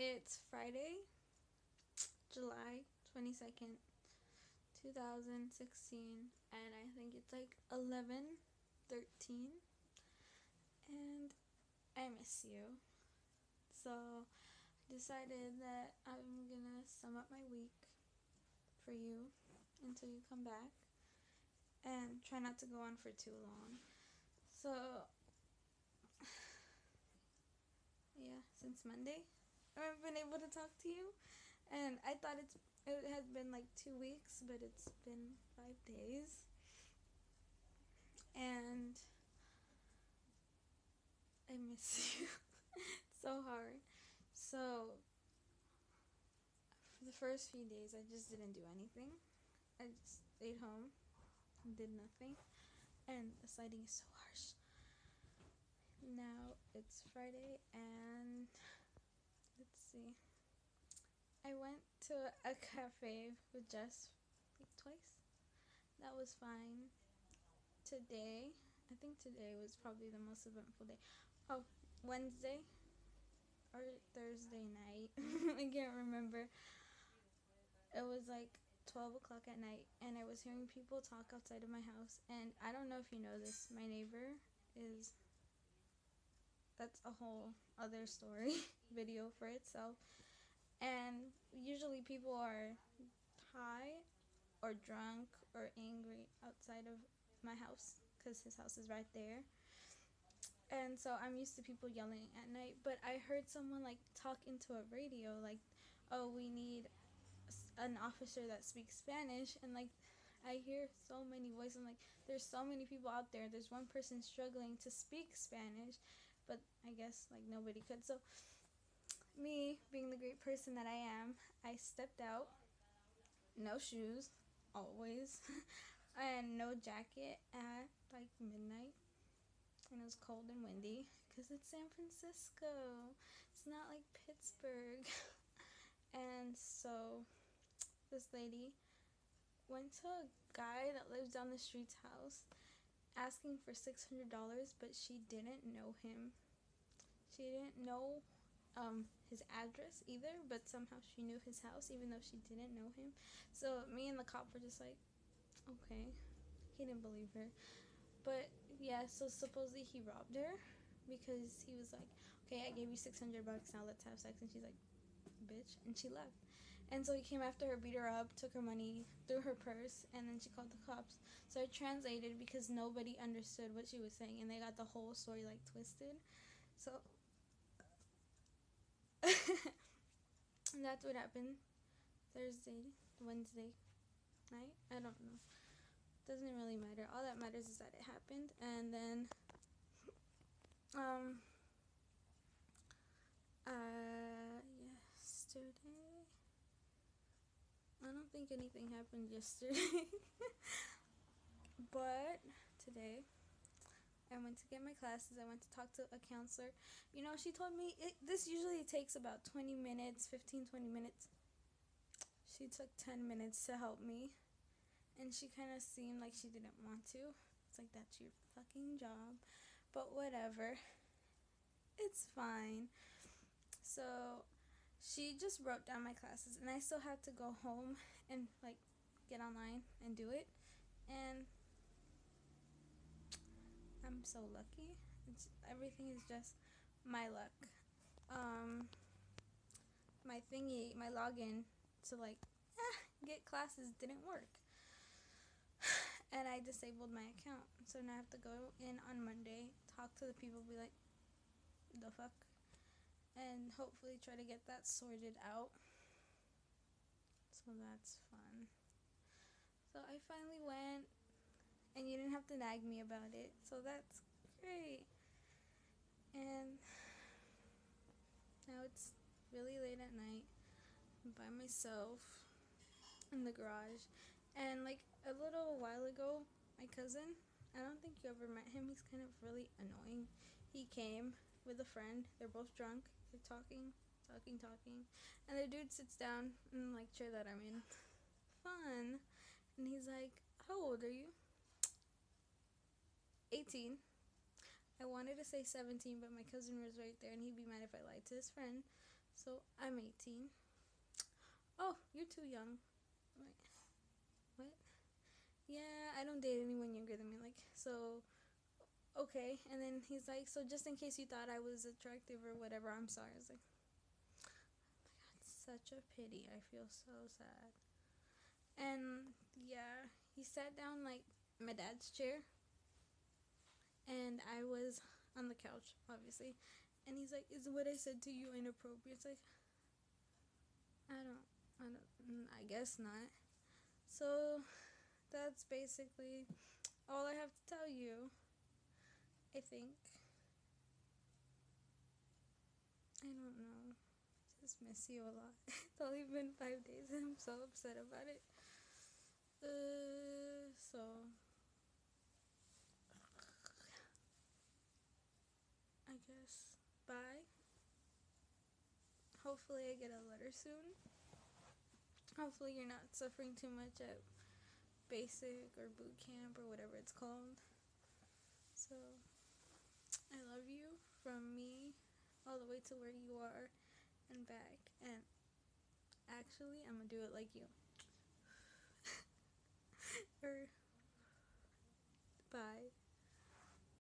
It's Friday, July 22nd, 2016, and I think it's like 11:13, and I miss you. So I decided that I'm gonna sum up my week for you until you come back and try not to go on for too long. So, yeah, since Monday, I've been able to talk to you, and I thought it had been like 2 weeks, but it's been 5 days, and I miss you so hard. So for the first few days, I just didn't do anything. I just stayed home and did nothing, and the sighting is so harsh. Now it's Friday, and let's see. I went to a cafe with Jess like twice. That was fine. Today, I think today was probably the most eventful day. Oh, Wednesday or Thursday night. I can't remember. It was like 12 o'clock at night, and I was hearing people talk outside of my house. And I don't know if you know this, my neighbor is, that's a whole other story video for itself. And usually people are high or drunk or angry outside of my house because his house is right there. And so I'm used to people yelling at night, but I heard someone like talk into a radio like, oh, we need an officer that speaks Spanish. And like I hear so many voices. I'm like, there's so many people out there. There's one person struggling to speak Spanish, but I guess like nobody could. So me being the great person that I am, I stepped out, no shoes, always, and no jacket at like midnight. And it was cold and windy because it's San Francisco. It's not like Pittsburgh. And so this lady went to a guy that lives down the street's house asking for $600, but she didn't know him. She didn't know his address either, but somehow she knew his house even though she didn't know him. So me and the cop were just like, okay. He didn't believe her. But yeah, so supposedly he robbed her because he was like, okay, I gave you $600, now let's have sex. And she's like, bitch, and she left. And so he came after her, beat her up, took her money, threw her purse, and then she called the cops. So I translated because nobody understood what she was saying, and they got the whole story like twisted. So that's what happened Thursday, Wednesday night. I don't know. Doesn't really matter. All that matters is that it happened. And then yesterday, I don't think anything happened yesterday. But today I went to get my classes. I went to talk to a counselor. You know, she told me this usually takes about 20 minutes, 15-20 minutes. She took 10 minutes to help me, and she kind of seemed like she didn't want to. It's like, that's your fucking job. But whatever. It's fine. So she just wrote down my classes, and I still had to go home and like get online and do it. And I'm so lucky. Everything is just my luck. My thingy, my login to like get classes didn't work. And I disabled my account. So now I have to go in on Monday, talk to the people, be like, the fuck? And hopefully try to get that sorted out. So that's fun. So I finally went, and you didn't have to nag me about it. So that's great. And now it's really late at night. I'm by myself in the garage. And like a little while ago, my cousin, I don't think you ever met him. He's kind of really annoying. He came with a friend. They're both drunk. They're talking. And the dude sits down in like chair that I'm in. Fun. And he's like, how old are you? 18. I wanted to say 17, but my cousin was right there, and he'd be mad if I lied to his friend. So I'm 18. Oh, you're too young. Wait, what? Yeah, I don't date anyone younger than me. Like, so, okay. And then he's like, so just in case you thought I was attractive or whatever, I'm sorry. I was like, it's such a pity. I feel so sad. And yeah, he sat down like my dad's chair, and I was on the couch, obviously. And he's like, "Is what I said to you inappropriate?" It's like, I guess not. So that's basically all I have to tell you. I think. I don't know. Just miss you a lot. It's only been 5 days and I'm so upset about it. So I guess bye. Hopefully I get a letter soon. Hopefully you're not suffering too much at basic or boot camp or whatever it's called. So I love you from me all the way to where you are and back. And actually, I'm gonna do it like you. Or bye.